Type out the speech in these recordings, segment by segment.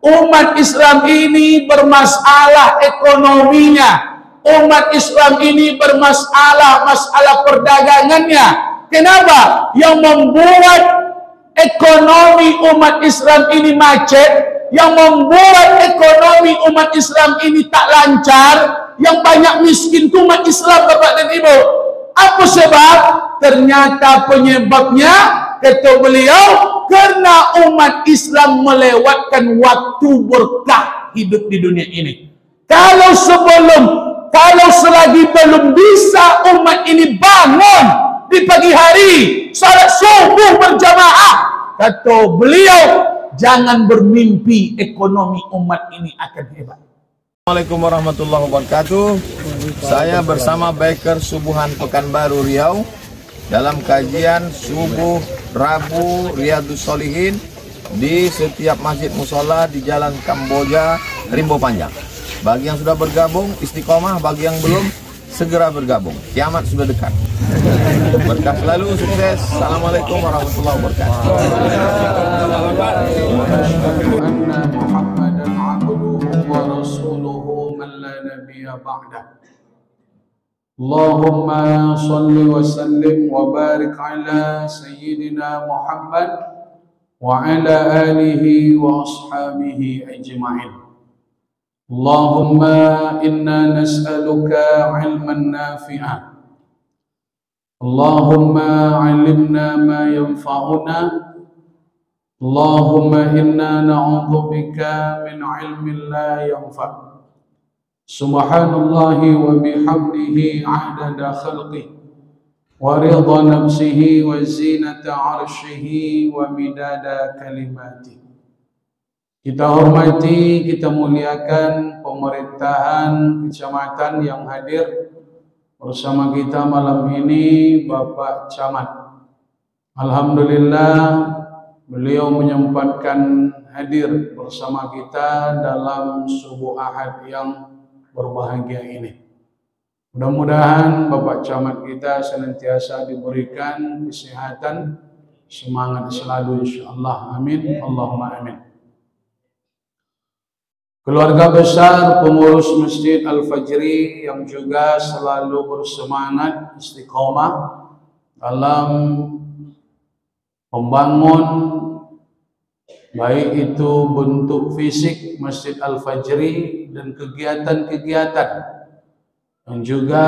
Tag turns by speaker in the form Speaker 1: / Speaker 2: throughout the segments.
Speaker 1: Umat Islam ini bermasalah ekonominya. Umat Islam ini bermasalah masalah perdagangannya. Kenapa? Yang membuat ekonomi umat Islam ini macet, yang membuat ekonomi umat Islam ini tak lancar, yang banyak miskin itu umat Islam, Bapak dan Ibu. Apa sebab? Ternyata penyebabnya, kata beliau, karena umat Islam melewatkan waktu berkah hidup di dunia ini. Kalau selagi belum bisa umat ini bangun di pagi hari, salat subuh berjamaah, kata beliau, jangan bermimpi ekonomi umat ini akan hebat.
Speaker 2: Assalamualaikum warahmatullahi wabarakatuh. Saya bersama Biker Subuhan Pekanbaru Riau dalam kajian subuh Rabu Riyadhus Shalihin di setiap masjid musola di Jalan Kamboja, Rimbo Panjang. Bagi yang sudah bergabung istiqomah, bagi yang belum segera bergabung. Kiamat sudah dekat. Berkah selalu, sukses. Assalamualaikum warahmatullahi wabarakatuh.
Speaker 1: Allahumma salli wa sallim wa barik ala sayyidina Muhammad wa ala alihi wa ashabihi ajma'in. Allahumma inna nas'aluka ilman nafi'an. Allahumma 'allimna ma yanfa'una. Allahumma inna na'udzubika min 'ilmin la yanfa'. Subhanallahi wa bihamdihi 'adada khalqihi wa ridha nafsihi wa zinata 'arsyihi wa midada kalimatihi. Kita hormati, kita muliakan pemerintahan kecamatan yang hadir bersama kita malam ini, Bapak Camat. Alhamdulillah, beliau menyempatkan hadir bersama kita dalam subuh Ahad yang berbahagia ini. Mudah-mudahan Bapak Camat kita senantiasa diberikan kesehatan, semangat selalu insyaallah. Amin. Allahumma amin. Keluarga besar pengurus Masjid Al-Fajri yang juga selalu bersemangat istiqomah dalam membangun baik itu bentuk fisik Masjid Al-Fajri dan kegiatan-kegiatan yang juga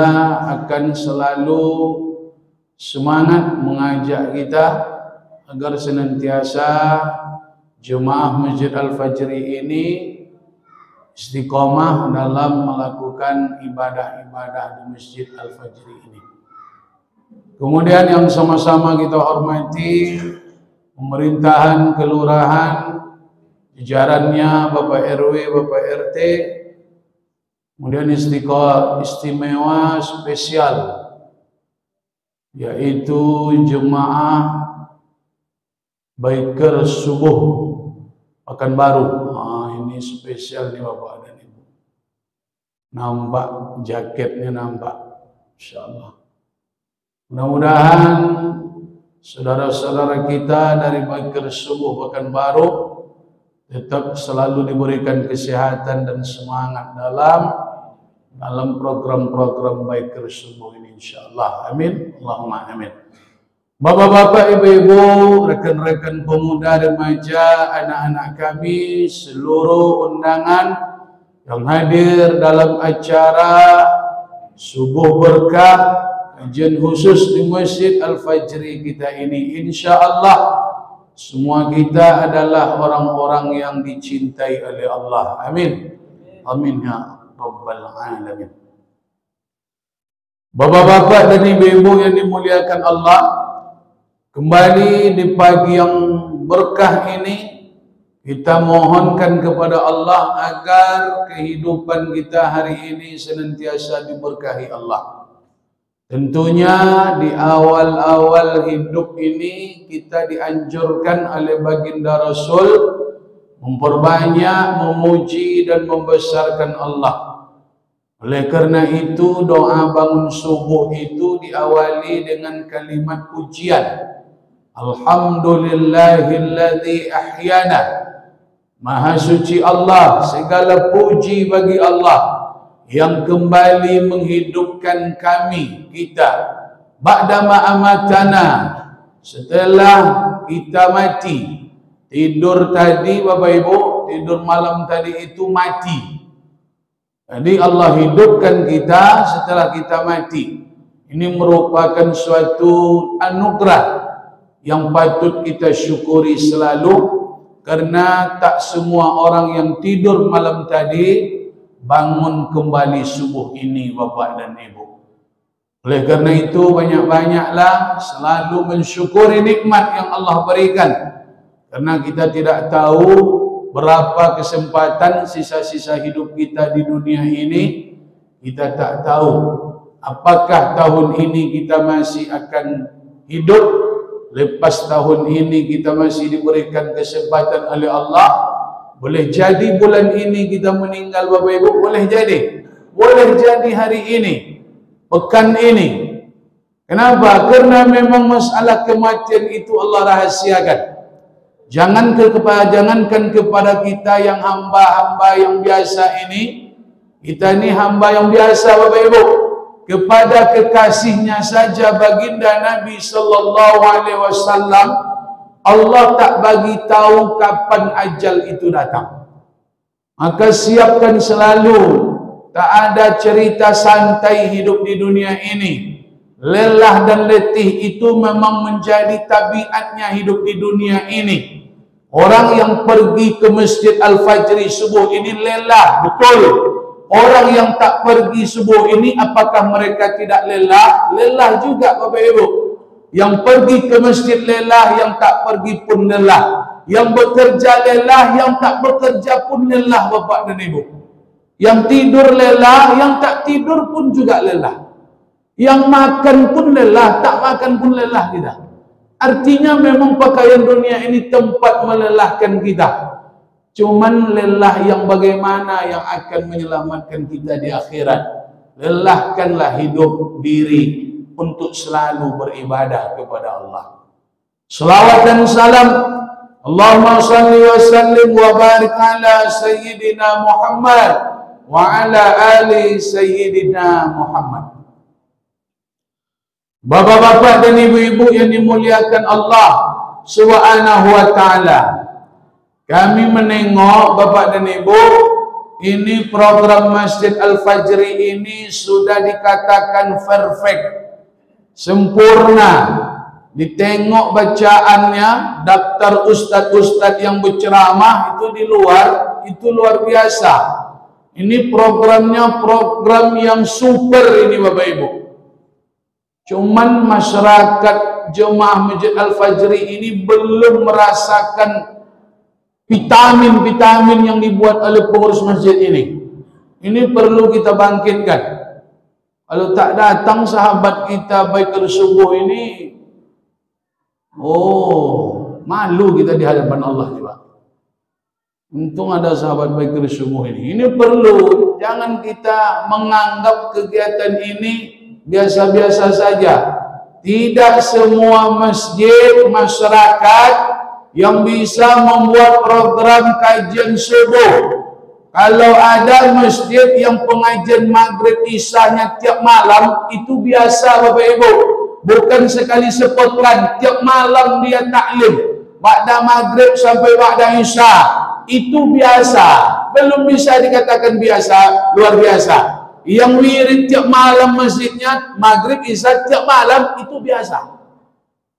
Speaker 1: akan selalu semangat mengajak kita agar senantiasa jemaah Masjid Al-Fajri ini istiqomah dalam melakukan ibadah-ibadah di Masjid Al-Fajri ini. Kemudian yang sama-sama kita hormati pemerintahan kelurahan, jajarannya Bapak RW, Bapak RT, kemudian istimewa spesial yaitu jemaah Biker Subuh Pekanbaru. Ini spesial nih Bapak dan Ibu. Nampak jaketnya, nampak. Insyaallah. Mudah-mudahan saudara-saudara kita dari Biker Subuh Pekanbaru tetap selalu diberikan kesehatan dan semangat dalam program-program Biker Subuh ini insyaallah. Amin. Allahumma amin. Bapak-bapak, ibu-ibu, rekan-rekan pemuda remaja, anak-anak kami, seluruh undangan yang hadir dalam acara Subuh Berkah, kajian khusus di Masjid Al-Fajri kita ini, insyaallah semua kita adalah orang-orang yang dicintai oleh Allah. Amin. Amin ya Rabbal Alamin. Bapak-bapak dan ibu-ibu yang dimuliakan Allah, kembali di pagi yang berkah ini, kita mohonkan kepada Allah agar kehidupan kita hari ini senantiasa diberkahi Allah. Tentunya di awal-awal hidup ini kita dianjurkan oleh baginda Rasul memperbanyak memuji dan membesarkan Allah. Oleh karena itu doa bangun subuh itu diawali dengan kalimat pujian. Alhamdulillahilladzi ahyana Maha suci Allah, segala puji bagi Allah yang kembali menghidupkan kita ba'dama amatana, setelah kita mati. Tidur tadi Bapak Ibu, tidur malam tadi itu mati. Jadi Allah hidupkan kita setelah kita mati. Ini merupakan suatu anugerah yang patut kita syukuri selalu, karena tak semua orang yang tidur malam tadi bangun kembali subuh ini Bapak dan Ibu. Oleh karena itu banyak-banyaklah selalu mensyukuri nikmat yang Allah berikan, karena kita tidak tahu berapa kesempatan sisa-sisa hidup kita di dunia ini. Kita tak tahu apakah tahun ini kita masih akan hidup, lepas tahun ini kita masih diberikan kesempatan oleh Allah. Boleh jadi bulan ini kita meninggal Bapak Ibu, boleh jadi hari ini, pekan ini. Kenapa? Karena memang masalah kematian itu Allah rahasiakan. Jangankan kepada kita yang hamba-hamba yang biasa ini, kita ini hamba yang biasa Bapak Ibu, kepada kekasihnya saja baginda Nabi sallallahu alaihi wasallam, Allah tak bagi tahu kapan ajal itu datang. Maka siapkan selalu, tak ada cerita santai hidup di dunia ini. Lelah dan letih itu memang menjadi tabiatnya hidup di dunia ini. Orang yang pergi ke Masjid Al-Fajri subuh ini lelah, betul. Orang yang tak pergi subuh ini, apakah mereka tidak lelah? Lelah juga Bapak Ibu. Yang pergi ke masjid lelah, yang tak pergi pun lelah. Yang bekerja lelah, yang tak bekerja pun lelah Bapak dan Ibu. Yang tidur lelah, yang tak tidur pun juga lelah. Yang makan pun lelah, tak makan pun lelah kita. Artinya memang pakaian dunia ini tempat melelahkan kita. Cuman lelah yang bagaimana yang akan menyelamatkan kita di akhirat. Lelahkanlah hidup diri untuk selalu beribadah kepada Allah. Salawat dan salam, Allahumma salli wa sallim wa barik ala Sayyidina Muhammad wa ala ali Sayyidina Muhammad. Bapak-bapak dan ibu-ibu yang dimuliakan Allah Subhanahu wa ta'ala, kami menengok Bapak dan Ibu, ini program Masjid Al-Fajri ini sudah dikatakan perfect, sempurna. Ditengok bacaannya, daftar ustadz-ustadz yang berceramah itu di luar, itu luar biasa. Ini programnya program yang super ini Bapak Ibu. Cuman masyarakat jemaah Masjid Al-Fajri ini belum merasakan vitamin-vitamin yang dibuat oleh pengurus masjid ini. Ini perlu kita bangkitkan. Kalau tak datang sahabat kita Baikal Subuh ini, malu kita di hadapan Allah juga. Untung ada sahabat Baikal Subuh ini. Ini perlu, jangan kita menganggap kegiatan ini biasa-biasa saja. Tidak semua masjid, masyarakat yang bisa membuat program kajian subuh. Kalau ada masjid yang pengajian maghrib isanya tiap malam, itu biasa Bapak Ibu. Bukan sekali sepekan, tiap malam dia taklim. Ba'da maghrib sampai ba'da isya. Itu biasa. Belum bisa dikatakan biasa, luar biasa. Yang wirid tiap malam masjidnya, maghrib isya tiap malam, itu biasa.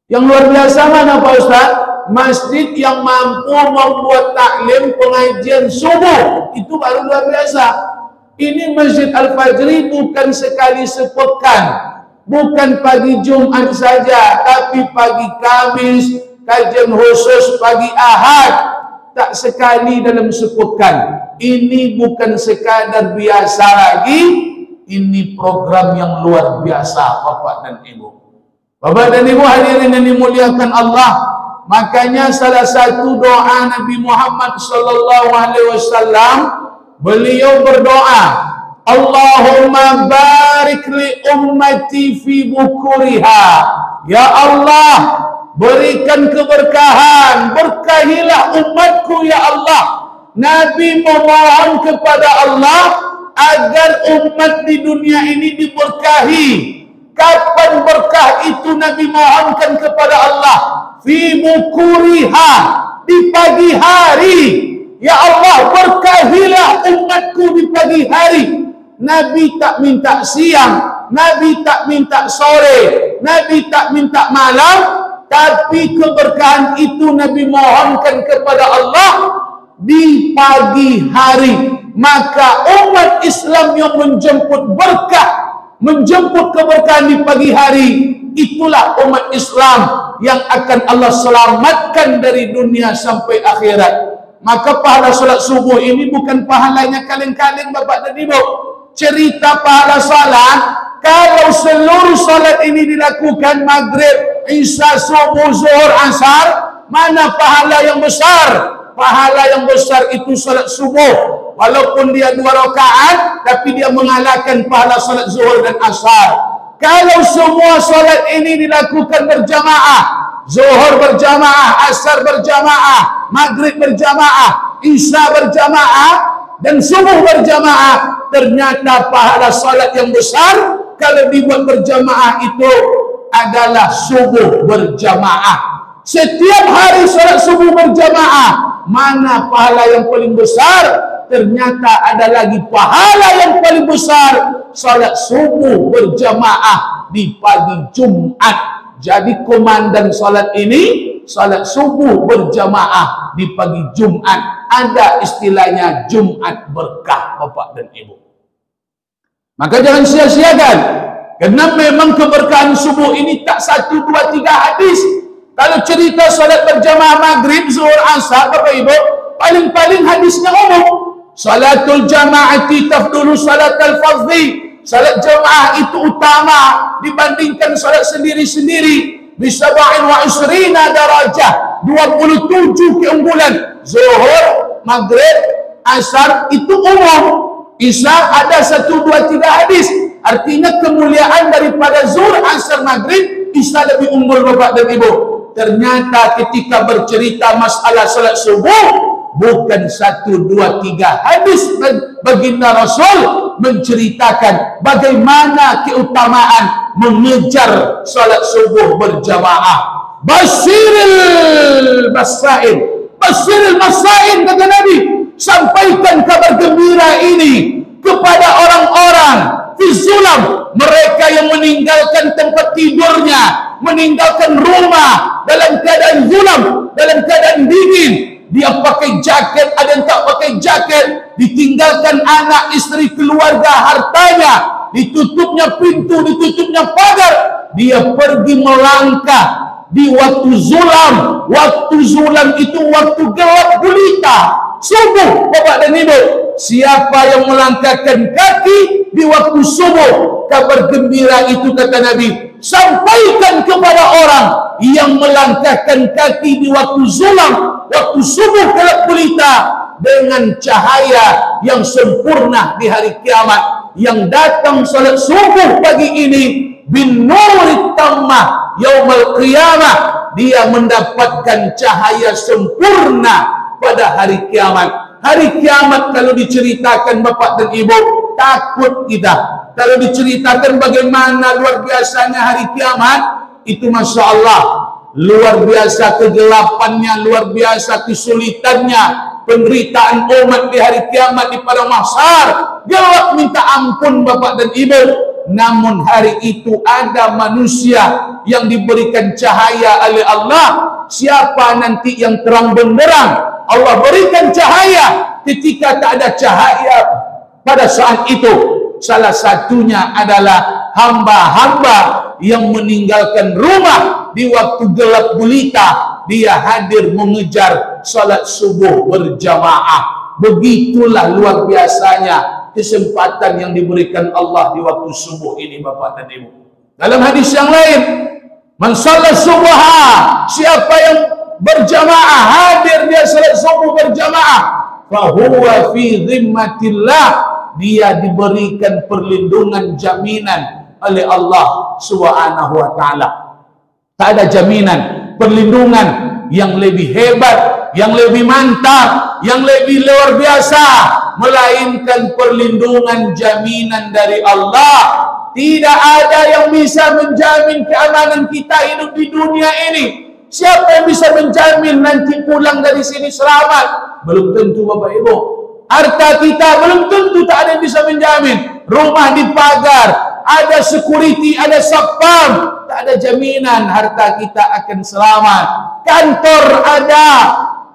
Speaker 1: Yang luar biasa mana Pak Ustaz? Masjid yang mampu membuat taklim pengajian subuh, itu baru luar biasa. Ini Masjid Al-Fajri bukan sekali sepekan, bukan pagi Jumat saja, tapi pagi Kamis, kajian khusus pagi Ahad, tak sekali dalam sepekan. Ini bukan sekadar biasa lagi, ini program yang luar biasa Bapak dan Ibu. Bapak dan Ibu hadirin yang dimuliakan Allah, makanya salah satu doa Nabi Muhammad sallallahu alaihi wasallam, beliau berdoa, Allahumma barik li ummati fi bukuriha. Ya Allah, berikan keberkahan, berkahilah umatku ya Allah Nabi memohon kepada Allah agar umat di dunia ini diberkahi. Kapan berkah itu Nabi mohonkan kepada Allah? Fi bukuriha, di pagi hari. Ya Allah, berkahilah umatku di pagi hari. Nabi tak minta siang, Nabi tak minta sore, Nabi tak minta malam, tapi keberkahan itu Nabi mohonkan kepada Allah di pagi hari. Maka umat Islam yang menjemput berkah, menjemput keberkahan di pagi hari, itulah umat Islam yang akan Allah selamatkan dari dunia sampai akhirat. Maka pahala salat subuh ini bukan pahalanya kaleng-kaleng Bapak dan Ibu. Cerita pahala salat, kalau seluruh salat ini dilakukan maghrib, isya, subuh, zuhur, asar, mana pahala yang besar? Pahala yang besar itu salat subuh. Walaupun dia 2 rakaat, tapi dia mengalahkan pahala salat zuhur dan asar. Kalau semua salat ini dilakukan berjamaah, zuhur berjamaah, asar berjamaah, maghrib berjamaah, isya berjamaah, dan subuh berjamaah, ternyata pahala salat yang besar kalau dibuat berjamaah itu adalah subuh berjamaah. Setiap hari salat subuh berjamaah, mana pahala yang paling besar? Ternyata ada lagi pahala yang paling besar, salat subuh berjamaah di pagi Jumat. Jadi komandan salat ini, salat subuh berjamaah di pagi Jumat. Ada istilahnya Jumat berkah Bapak dan Ibu. Maka jangan sia-siakan, karena memang keberkahan subuh ini tak 1, 2, 3 hadis. Kalau cerita salat berjamaah maghrib, zuhur, asar, Bapak Ibu, paling-paling hadisnya umum. Salatul jama'ati tafdulu salatul fardhi. Salat jamaah itu utama dibandingkan salat sendiri-sendiri. Bisaba'in wa isrina darajah, 27 keunggulan. Zuhur, maghrib, asar itu umum. Isya ada 1, 2, 3 hadis. Artinya kemuliaan daripada zuhur, asar, maghrib, isya lebih unggul Bapak dan Ibu. Ternyata ketika bercerita masalah salat subuh, bukan 1, 2, 3 hadis baginda Rasul menceritakan bagaimana keutamaan mengejar salat subuh berjamaah. Basyiril masain, basyiril masain, kata Nabi, sampaikan kabar gembira ini kepada orang-orang fi zulam, mereka yang meninggalkan tempat tidurnya, meninggalkan rumah dalam keadaan zulam, dalam keadaan dingin. Dia pakai jaket, ada yang tak pakai jaket, ditinggalkan anak, istri, keluarga, hartanya, ditutupnya pintu, ditutupnya pagar. Dia pergi melangkah di waktu zulam. Waktu zulam itu waktu gelap gulita, subuh Bapak dan Ibu. Siapa yang melangkahkan kaki di waktu subuh, kabar gembira itu kata Nabi, sampaikan kepada orang yang melangkahkan kaki di waktu zulam, waktu subuh gelap gulita, dengan cahaya yang sempurna di hari kiamat. Yang datang salat subuh pagi ini bin nurit tammah yaumul qiyamah, dia mendapatkan cahaya sempurna pada hari kiamat. Hari kiamat kalau diceritakan Bapak dan Ibu, takut kita. Kalau diceritakan bagaimana luar biasanya hari kiamat, itu Masya Allah, luar biasa kegelapannya, luar biasa kesulitannya, penderitaan umat di hari kiamat di padang mahsyar, gelap minta ampun Bapak dan Ibu. Namun hari itu ada manusia yang diberikan cahaya oleh Allah. Siapa nanti yang terang benderang? Allah berikan cahaya ketika tak ada cahaya pada saat itu. Salah satunya adalah hamba-hamba yang meninggalkan rumah di waktu gelap gulita, dia hadir mengejar salat subuh berjamaah. Begitulah luar biasanya kesempatan yang diberikan Allah di waktu subuh ini Bapak dan Ibu. Dalam hadis yang lain, man shalla subha, siapa yang berjamaah, hadir dia salat subuh berjamaah, fahuwa fi dhimmatillah, dia diberikan perlindungan jaminan oleh Allah Subhanahu wa taala. Tak ada jaminan perlindungan yang lebih hebat, yang lebih mantap, yang lebih luar biasa, melainkan perlindungan jaminan dari Allah. Tidak ada yang bisa menjamin keamanan kita hidup di dunia ini. Siapa yang bisa menjamin nanti pulang dari sini selamat? Belum tentu Bapak Ibu. Harta kita belum tentu, tak ada yang bisa menjamin. Rumah dipagar, ada security, ada satpam, tak ada jaminan harta kita akan selamat. Kantor ada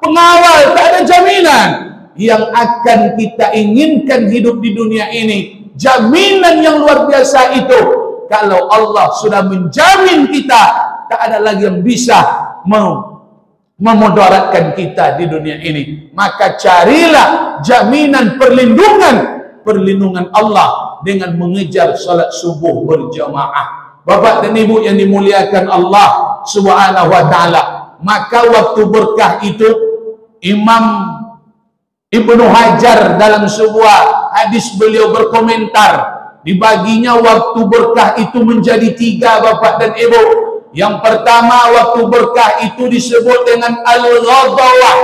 Speaker 1: pengawal, tak ada jaminan. Yang akan kita inginkan hidup di dunia ini, jaminan yang luar biasa itu, kalau Allah sudah menjamin kita, tak ada lagi yang bisa memudaratkan kita di dunia ini. Maka carilah jaminan perlindungan Allah dengan mengejar salat subuh berjamaah. Bapak dan Ibu yang dimuliakan Allah Subhanahu wa taala, maka waktu berkah itu Imam Ibnu Hajar dalam sebuah hadis beliau berkomentar, dibaginya waktu berkah itu menjadi 3 Bapak dan Ibu. Yang pertama, waktu berkah itu disebut dengan al-ghadawah.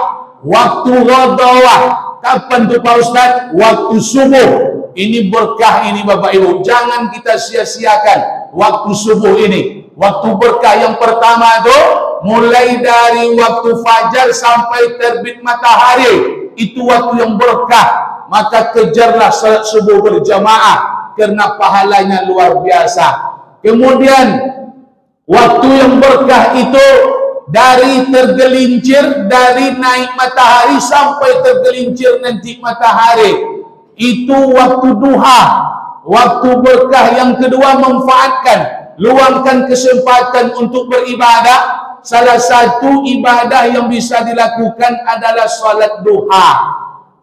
Speaker 1: Waktu ghadawah, kapan tuh Pak Ustaz? Waktu subuh. Ini berkah ini Bapak Ibu, jangan kita sia-siakan waktu subuh ini. Waktu berkah yang pertama itu mulai dari waktu fajar sampai terbit matahari, itu waktu yang berkah. Maka kejarlah salat subuh berjamaah karena pahalanya luar biasa. Kemudian waktu yang berkah itu dari tergelincir, dari naik matahari sampai tergelincir nanti matahari, itu waktu duha. Waktu berkah yang kedua, manfaatkan, luangkan kesempatan untuk beribadah. Salah satu ibadah yang bisa dilakukan adalah salat duha.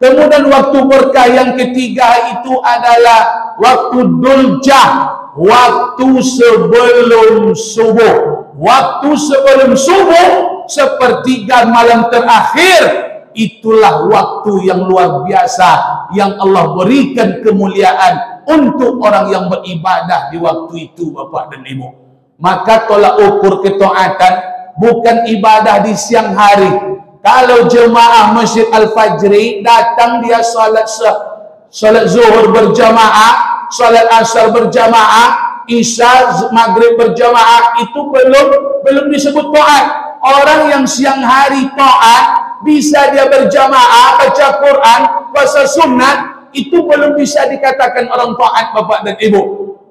Speaker 1: Kemudian waktu berkah yang ketiga itu adalah waktu duljah, waktu sebelum subuh. Waktu sebelum subuh, sepertiga malam terakhir, itulah waktu yang luar biasa yang Allah berikan kemuliaan untuk orang yang beribadah di waktu itu Bapak dan Ibu. Maka tolak ukur ketaatan bukan ibadah di siang hari. Kalau jemaah Masjid Al-Fajri datang, dia salat zuhur berjamaah, salat asar berjamaah, isya maghrib berjamaah, itu belum disebut taat. Orang yang siang hari taat, bisa dia berjamaah, baca Quran, puasa sunat, itu belum bisa dikatakan orang taat Bapak dan Ibu.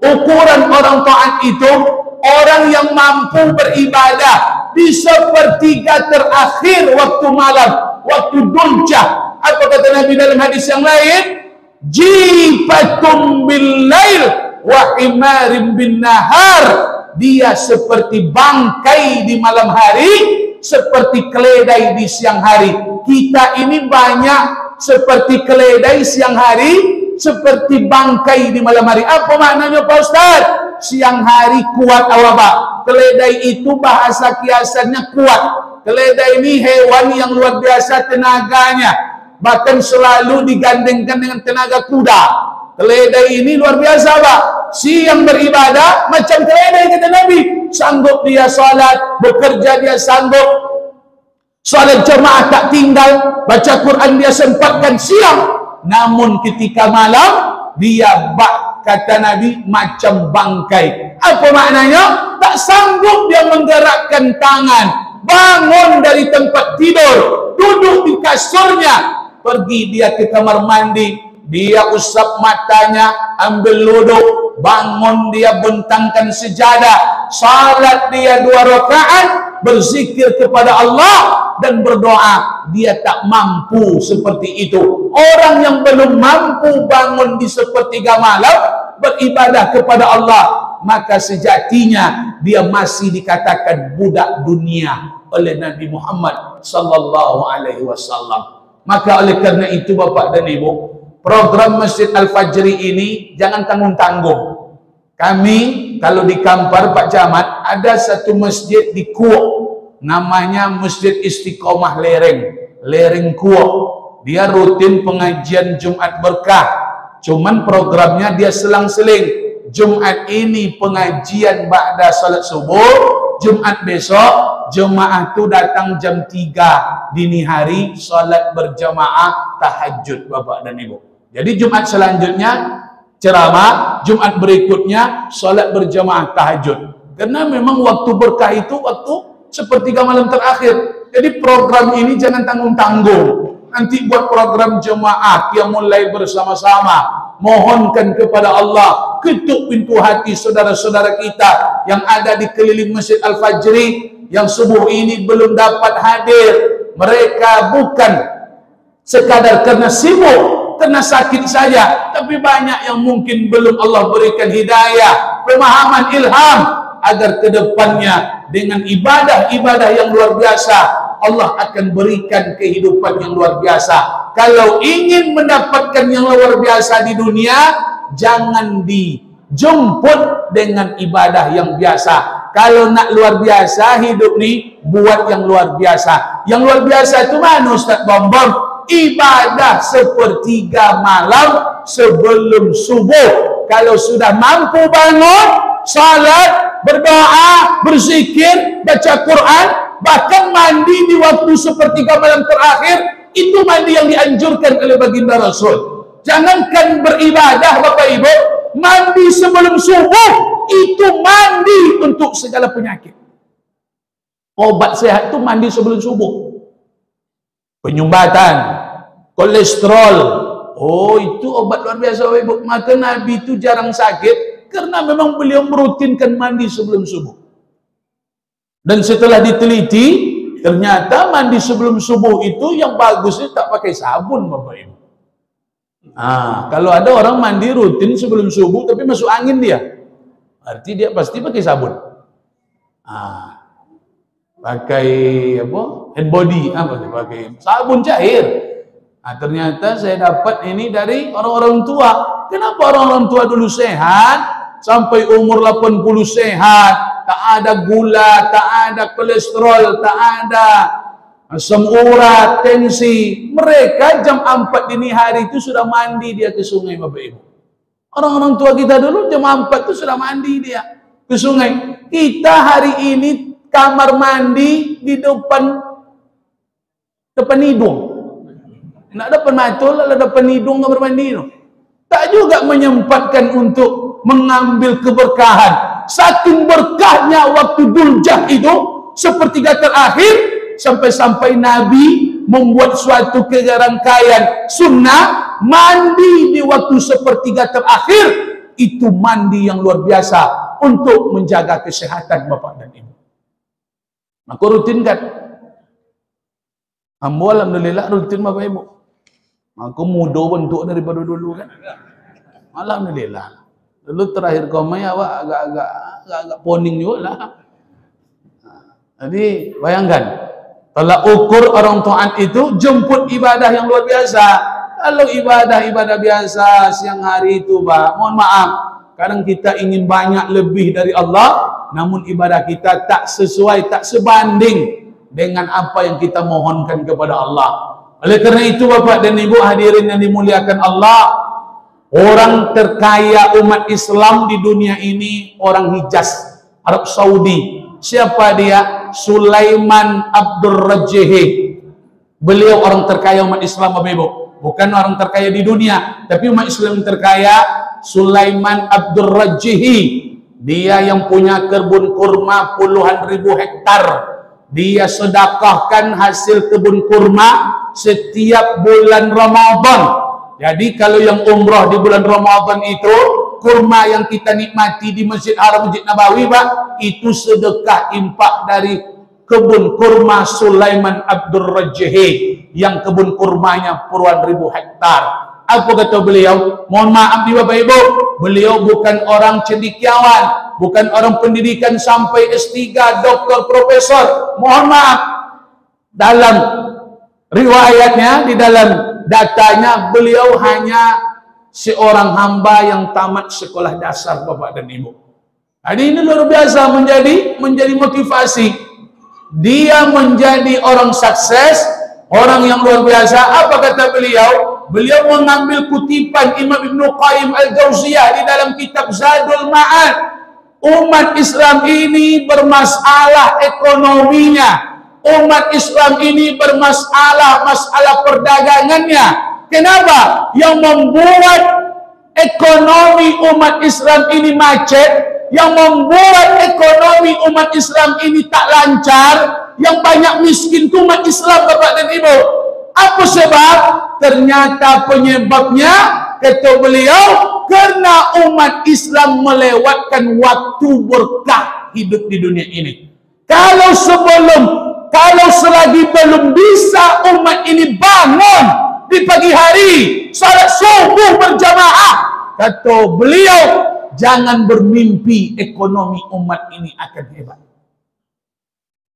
Speaker 1: Ukuran orang taat itu orang yang mampu beribadah di sepertiga terakhir waktu malam, waktu duljah. Apa kata Nabi dalam hadis yang lain? Jifatum bil lail wa himarim bin nahar. Dia seperti bangkai di malam hari, seperti keledai di siang hari. Kita ini banyak seperti keledai siang hari, seperti bangkai di malam hari. Apa maknanya Pak Ustaz? Siang hari kuat awak, keledai itu bahasa kiasannya kuat. Keledai ini hewan yang luar biasa tenaganya, bahkan selalu digandengkan dengan tenaga kuda. Keledai ini luar biasa Pak. Siang beribadah macam keledai kata Nabi. Sanggup dia salat, bekerja dia sanggup, salat jemaah tak tinggal, baca Quran dia sempatkan siang. Namun ketika malam dia kata Nabi macam bangkai. Apa maknanya? Tak sanggup dia menggerakkan tangan, bangun dari tempat tidur, duduk di kasurnya, pergi dia ke kamar mandi, dia usap matanya, ambil wuduk, bangun dia bentangkan sejadah, salat dia 2 rakaat, berzikir kepada Allah dan berdoa. Dia tak mampu seperti itu. Orang yang belum mampu bangun di sepertiga malam beribadah kepada Allah, maka sejatinya dia masih dikatakan budak dunia oleh Nabi Muhammad sallallahu alaihi wasallam. Maka oleh karena itu Bapak dan Ibu, program Masjid Al-Fajri ini jangan tanggung-tanggung. Kami kalau di Kampar Pak Camat ada satu masjid di Kuok, namanya Masjid Istiqomah Lereng Kuok. Dia rutin pengajian Jumat Berkah, cuman programnya dia selang-seling. Jumat ini pengajian ba'da salat subuh, Jumat besok jemaah tu datang jam 3 dini hari, solat berjamaah tahajud Bapak dan Ibu. Jadi Jumat selanjutnya ceramah, Jumat berikutnya solat berjamaah tahajud. Karena memang waktu berkah itu waktu sepertiga malam terakhir. Jadi program ini jangan tanggung-tanggung. Nanti buat program jemaah yang mulai bersama-sama. Mohonkan kepada Allah, ketuk pintu hati saudara-saudara kita yang ada di keliling Masjid Al-Fajri yang subuh ini belum dapat hadir. Mereka bukan sekadar karena sibuk, karena sakit saja, tapi banyak yang mungkin belum Allah berikan hidayah, pemahaman, ilham, agar kedepannya dengan ibadah-ibadah yang luar biasa Allah akan berikan kehidupan yang luar biasa. Kalau ingin mendapatkan yang luar biasa di dunia, jangan dijemput dengan ibadah yang biasa. Kalau nak luar biasa hidup ni, buat yang luar biasa. Yang luar biasa itu mana Ustaz Bombom? Ibadah sepertiga malam sebelum subuh. Kalau sudah mampu bangun, salat, berdoa, berzikir, baca Quran, bahkan mandi di waktu sepertiga malam terakhir, itu mandi yang dianjurkan oleh baginda Rasul. Jangankan beribadah Bapak Ibu, mandi sebelum subuh itu mandi untuk segala penyakit. Obat sehat itu mandi sebelum subuh. Penyumbatan, kolesterol, oh itu obat luar biasa Bapak Ibu. Maka Nabi itu jarang sakit karena memang beliau merutinkan mandi sebelum subuh. Dan setelah diteliti, ternyata mandi sebelum subuh itu yang bagusnya tak pakai sabun Bapak Ibu. Kalau ada orang mandi rutin sebelum subuh tapi masuk angin dia, arti dia pasti pakai sabun. Pakai apa? Hand body, pakai sabun cair. Ternyata saya dapat ini dari orang-orang tua. Kenapa orang-orang tua dulu sehat sampai umur 80 sehat? Tak ada gula, tak ada kolesterol, tak ada asam urat, tensi. Mereka jam 4 dini hari itu sudah mandi dia ke sungai Bapak Ibu. Orang-orang tua kita dulu jam 4 itu sudah mandi dia ke sungai. Kita hari ini kamar mandi di depan hidung. Nak depan mata lah, depan hidung kamar mandi itu. Tak juga menyempatkan untuk mengambil keberkahan. Saking berkahnya waktu Duljah itu sepertiga terakhir, sampai-sampai Nabi membuat suatu kerangkaian sunnah mandi di waktu sepertiga terakhir. Itu mandi yang luar biasa untuk menjaga kesehatan Bapak dan Ibu. Maka rutinkan. Alhamdulillah rutin Bapak Ibu. Aku mudah bentuk daripada dulu kan. Alhamdulillah. Dulu terakhir komai awak agak poning juga lah. Jadi bayangkan, kalau ukur orang taat itu jemput ibadah yang luar biasa. Kalau ibadah biasa siang hari itu, Pak, mohon maaf, kadang kita ingin banyak lebih dari Allah, namun ibadah kita tak sesuai, tak sebanding dengan apa yang kita mohonkan kepada Allah. Oleh kerana itu Bapak dan Ibu hadirin yang dimuliakan Allah, orang terkaya umat Islam di dunia ini orang Hijaz, Arab Saudi. Siapa dia? Sulaiman Abdurrajih. Beliau orang terkaya umat Islam Bapak Ibu. Bukan orang terkaya di dunia, tapi umat Islam terkaya. Sulaiman Abdurrajih. Dia yang punya kebun kurma puluhan ribu hektar. Dia sedekahkan hasil kebun kurma setiap bulan Ramadan. Jadi kalau yang umrah di bulan Ramadan itu, kurma yang kita nikmati di Masjid Haram, Masjid Nabawi, Pak, itu sedekah impak dari kebun kurma Sulaiman Abdurrajih yang kebun kurmanya puluhan ribu hektar. Apa kata beliau? Mohon maaf nih Bapak Ibu, beliau bukan orang cendekiawan, bukan orang pendidikan sampai S3, doktor, profesor. Mohon maaf, dalam riwayatnya, di dalam datanya, beliau hanya seorang hamba yang tamat sekolah dasar Bapak dan Ibu. Jadi ini luar biasa menjadi motivasi. Dia menjadi orang sukses, orang yang luar biasa. Apa kata beliau? Beliau mengambil kutipan Imam Ibn Qayyim Al-Jauziyah di dalam kitab Zadul Ma'ad. Umat Islam ini bermasalah ekonominya. Umat Islam ini bermasalah masalah perdagangannya. Kenapa? Yang membuat ekonomi umat Islam ini macet, yang membuat ekonomi umat Islam ini tak lancar, yang banyak miskin itu umat Islam, Bapak dan Ibu. Apa sebab? Ternyata penyebabnya, kata beliau, karena umat Islam melewatkan waktu berkah hidup di dunia ini. Kalau selagi belum bisa umat ini bangun di pagi hari, salat subuh berjamaah, kata beliau, jangan bermimpi ekonomi umat ini akan hebat.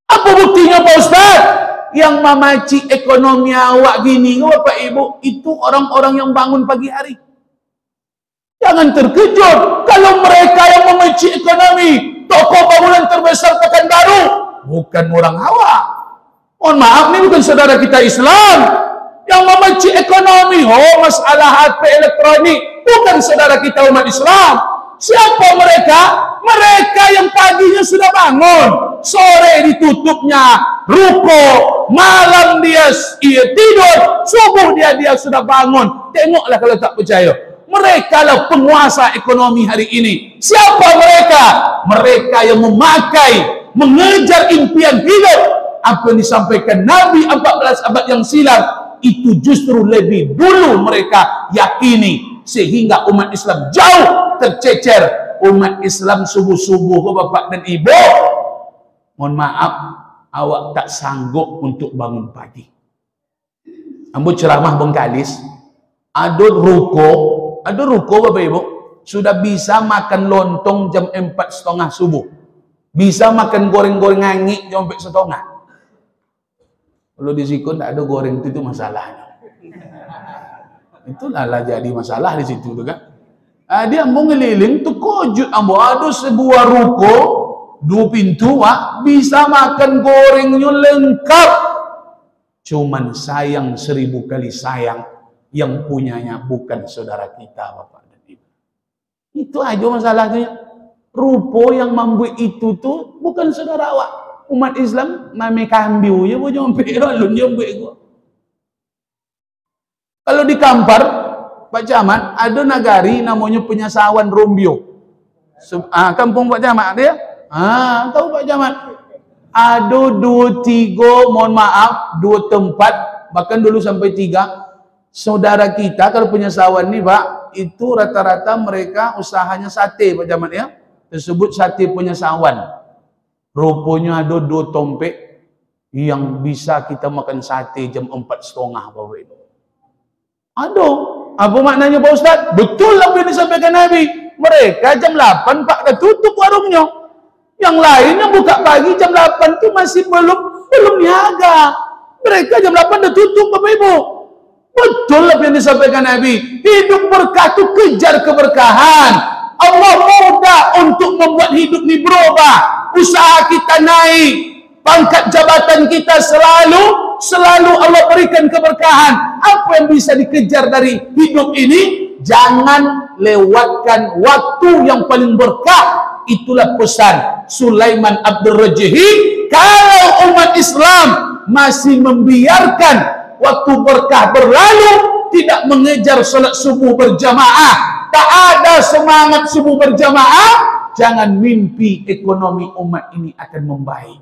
Speaker 1: Apa buktinya Pak Ustaz? Yang memaci ekonomi awak gini, Bapak Ibu, itu orang-orang yang bangun pagi hari. Jangan terkejut kalau mereka yang memaci ekonomi, toko bangunan terbesar Pekanbaru, bukan orang awak. Mohon maaf, ini bukan saudara kita Islam. Yang memaci ekonomi, masalah HP elektronik, bukan saudara kita umat Islam. Siapa mereka? Mereka yang paginya sudah bangun, sore ditutupnya ruko, malam dia tidur, subuh dia sudah bangun. Tengoklah kalau tak percaya. Mereka lah penguasa ekonomi hari ini. Siapa mereka? Mereka yang mengejar impian hidup. Apa yang disampaikan Nabi 14 abad yang silam, itu justru lebih dulu mereka yakini, sehingga umat Islam jauh tercecer. Umat Islam subuh-subuh, Bapak dan Ibu, mohon maaf, awak tak sanggup untuk bangun pagi. Ambil ceramah Bengkalis, ada ruko Bapak Ibu, sudah bisa makan lontong jam 4:30 subuh, bisa makan goreng-goreng angik jam 4:30. Kalau di situ tak ada goreng itu masalahnya. Itulah jadi masalah di situ tuh kan. Dia mau ngeliling tuh kojut ada sebuah ruko 2 pintu, bisa makan gorengnya lengkap. Cuman sayang 1000 kali sayang, yang punyanya bukan saudara kita, Bapak dan Ibu. Itu aja masalahnya. Rupo yang membuat itu tuh bukan saudara awak. Umat Islam mame kambiu ya bo nyompe rolun nyompe gua. Kalau di Kampar, Pak Camat, ada nagari namanya Penyasawan Rombio. Kampung Pak Camat dia. Tahu Pak Camat? Ada 2, 3, mohon maaf, 2 tempat, bahkan dulu sampai 3. Saudara kita kalau Penyasawan nih Pak, itu rata-rata mereka usahanya sate Pak Camat ya. Tersebut sate Penyasawan. Rupanya ada 2 tompek yang bisa kita makan sate jam 4:30 Bapak Ibu. Aduh. Apa maknanya Pak Ustaz? Betul apa yang disampaikan Nabi. Mereka jam 8 Pak dah tutup warungnya. Yang lainnya buka pagi jam 8 itu masih belum niaga. Mereka jam 8 dah tutup Bapak Ibu. Betul apa yang disampaikan Nabi. Hidup berkah itu kejar keberkahan. Allah mudah untuk membuat hidup ini berubah. Usaha kita naik, pangkat jabatan kita selalu Allah berikan keberkahan. Apa yang bisa dikejar dari hidup ini? Jangan lewatkan waktu yang paling berkah. Itulah pesan Sulaiman Abdul Rajihi. Kalau umat Islam masih membiarkan waktu berkah berlalu, tidak mengejar salat subuh berjamaah, tak ada semangat subuh berjamaah, jangan mimpi ekonomi umat ini akan membaik.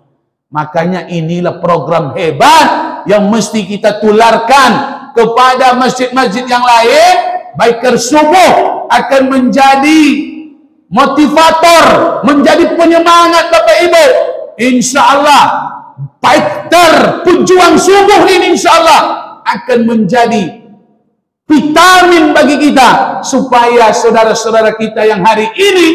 Speaker 1: Makanya inilah program hebat yang mesti kita tularkan kepada masjid-masjid yang lain. Biker subuh akan menjadi motivator, menjadi penyemangat Bapak Ibu. Insya Allah biker pejuang subuh ini insya Allah akan menjadi vitamin bagi kita, supaya saudara-saudara kita yang hari ini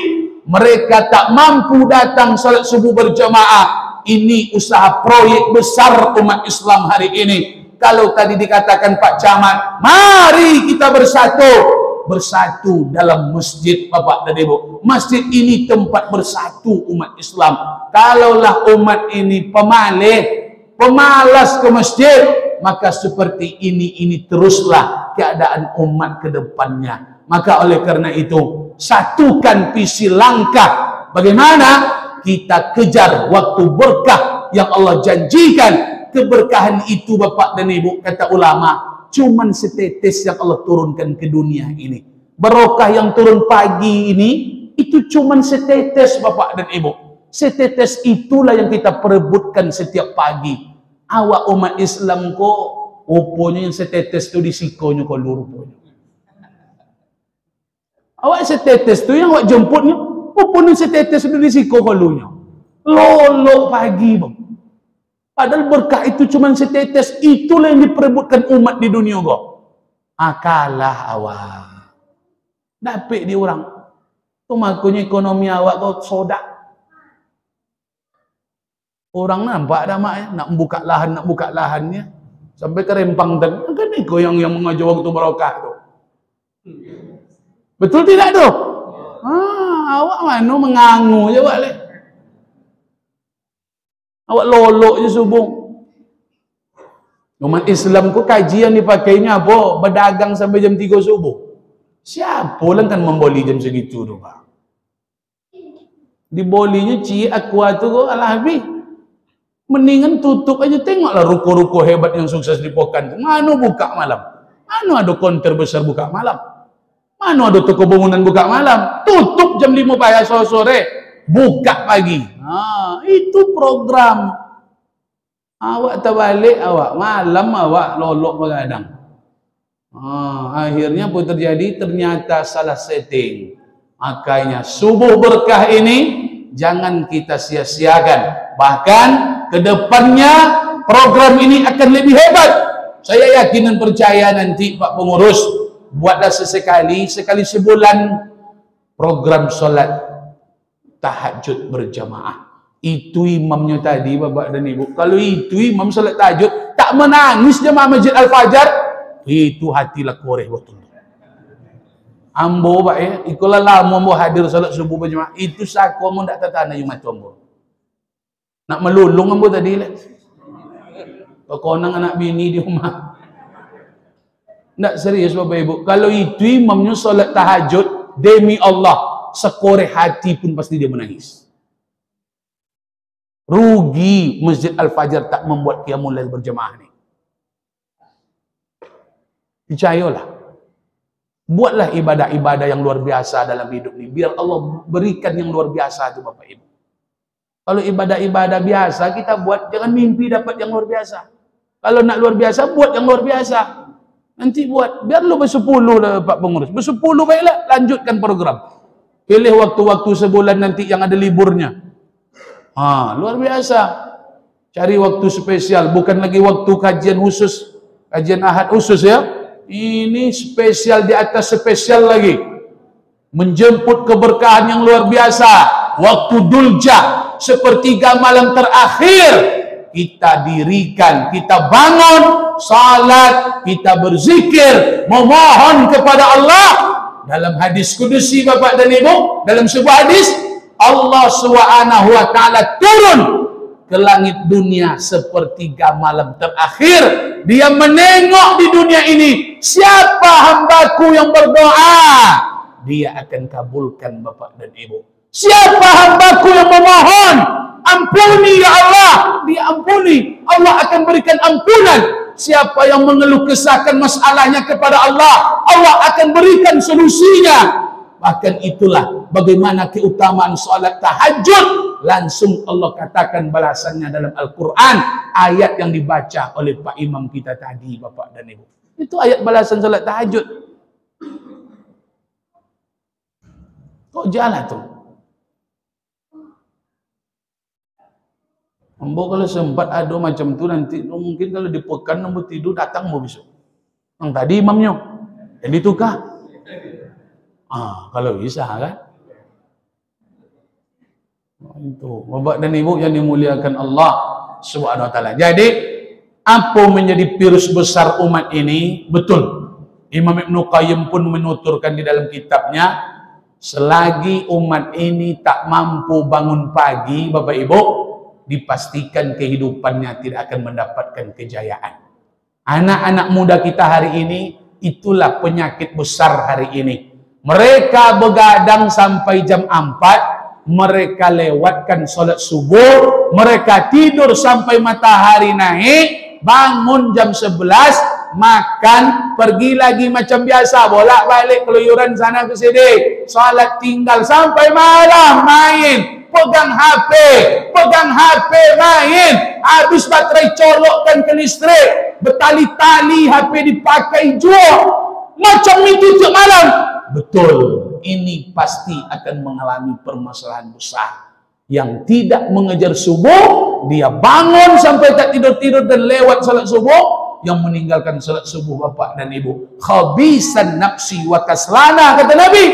Speaker 1: mereka tak mampu datang salat subuh berjamaah. Ini usaha proyek besar umat Islam hari ini. Kalau tadi dikatakan Pak Camat, mari kita bersatu dalam masjid Bapak dan Ibu. Masjid ini tempat bersatu umat Islam. Kalaulah umat ini pemalas ke masjid, maka seperti ini teruslah keadaan umat ke depannya. Maka oleh karena itu, satukan visi langkah Bagaimana kita kejar waktu berkah yang Allah janjikan. Keberkahan itu Bapak dan Ibu, kata ulama, cuman setetes yang Allah turunkan ke dunia ini. Barokah yang turun pagi ini, itu cuman setetes Bapak dan Ibu. Setetes itulah yang kita perebutkan setiap pagi. Awak umat Islam kok, rupanya yang setetes itu disikonya kok rupanya. Awak setetes itu yang awak jemputnya, rupanya setetes itu disiko kolunya. Lolok pagi bang. Padahal berkah itu cuma setetes, itulah yang diperebutkan umat di dunia kok. Kalah awak. Dapat di orang. Itu makanya ekonomi awak kok sodak. Orang nampak dah mak ya, nak buka lahannya. Sampai ke Rempang dan kan itu yang mengajar waktu barokah tu. Betul tidak tu? Awak mana mengangu je awak le. Awak lolok je subuh. Umat Islam ku kajian dipakainya apa? Berdagang sampai jam 3 subuh. Siapa lah kan memboli jam segitu tu Pak? Dibolinya cik aqua tu kok alah habis. Mendingan tutup aja, tengoklah ruko-ruko hebat yang sukses di Pokan. Mana buka malam? Mana ada konter besar buka malam? Mana ada toko bangunan buka malam? Tutup jam 5 pagi sore, buka pagi. Itu program. Awak terbalik, awak malam awak lolok begadang. Akhirnya apa terjadi? Ternyata salah setting. Makanya subuh berkah ini jangan kita sia-siakan. Bahkan kedepannya program ini akan lebih hebat. Saya yakin dan percaya nanti Pak Pengurus buatlah sekali sebulan program solat tahajud berjamaah. Itu imamnya tadi Bapak dan Ibu. Kalau itu imam solat tahajud tak menangis jemaah Masjid Al-Fajar, itu hatilah koreh betul. Ambo Pak ya, ikulah lama ambo hadir solat subuh berjamaah. Itu saku ambo tak tertanda yang mati ambo. Nak melulung ambo tadi lah. Konang anak bini di rumah. Nak serius Bapak Ibu. Kalau itu imamnya solat tahajud, demi Allah, sekoreh hati pun pasti dia menangis. Rugi Masjid Al-Fajar tak membuat qiyamul lail berjamaah ni. Percayalah. Buatlah ibadah-ibadah yang luar biasa dalam hidup ni. Biar Allah berikan yang luar biasa tu Bapak Ibu. Kalau ibadah-ibadah biasa kita buat, jangan mimpi dapat yang luar biasa. Kalau nak luar biasa, buat yang luar biasa. Nanti buat, biar lu bersepuluh lah Pak Pengurus. Bersepuluh baiklah, lanjutkan program. Pilih waktu-waktu sebulan nanti yang ada liburnya. Luar biasa. Cari waktu spesial, bukan lagi waktu kajian khusus, kajian ahad khusus ya. Ini spesial di atas spesial lagi. Menjemput keberkahan yang luar biasa. Waktu Duljah, sepertiga malam terakhir, kita dirikan, kita bangun, salat, kita berzikir, memohon kepada Allah. Dalam hadis kudusi Bapak dan Ibu, dalam sebuah hadis, Allah Subhanahu wa Ta'ala turun ke langit dunia sepertiga malam terakhir. Dia menengok di dunia ini, siapa hambaku yang berdoa, dia akan kabulkan Bapak dan Ibu. Siapa hambaku yang memohon, ampuni ya Allah, dia ampuni, Allah akan berikan ampunan. Siapa yang mengeluh kesahkan masalahnya kepada Allah, Allah akan berikan solusinya. Bahkan itulah bagaimana keutamaan salat tahajud. Langsung Allah katakan balasannya dalam Al-Quran. Ayat yang dibaca oleh Pak Imam kita tadi Bapak dan Ibu. Itu ayat balasan salat tahajud. Kok jalan tuh? Ambo kalau sempat ada macam tu nanti mungkin kalau di Pekan ambo tidur datang ambo besok. Yang tadi imamnya. Jadi tukar. Kalau bisa kan? Itu Bapak dan Ibu yang dimuliakan Allah Subhanahu wa Ta'ala. Jadi apa menjadi virus besar umat ini? Betul. Imam Ibnu Qayyim pun menuturkan di dalam kitabnya, selagi umat ini tak mampu bangun pagi, Bapak Ibu, dipastikan kehidupannya tidak akan mendapatkan kejayaan. Anak-anak muda kita hari ini, itulah penyakit besar hari ini. Mereka begadang sampai jam 4, mereka lewatkan solat subuh, mereka tidur sampai matahari naik, bangun jam 11, makan, pergi lagi macam biasa, bolak-balik keluyuran sana ke sini, solat tinggal sampai malam, main, pegang HP main, habis baterai colokkan ke listrik, bertali-tali HP dipakai jual, macam itu tiap malam. Betul, ini pasti akan mengalami permasalahan besar. Yang tidak mengejar subuh, dia bangun sampai tak tidur-tidur dan lewat salat subuh, yang meninggalkan salat subuh bapak dan ibu, khabisan nafsi wa kaslana, kata Nabi,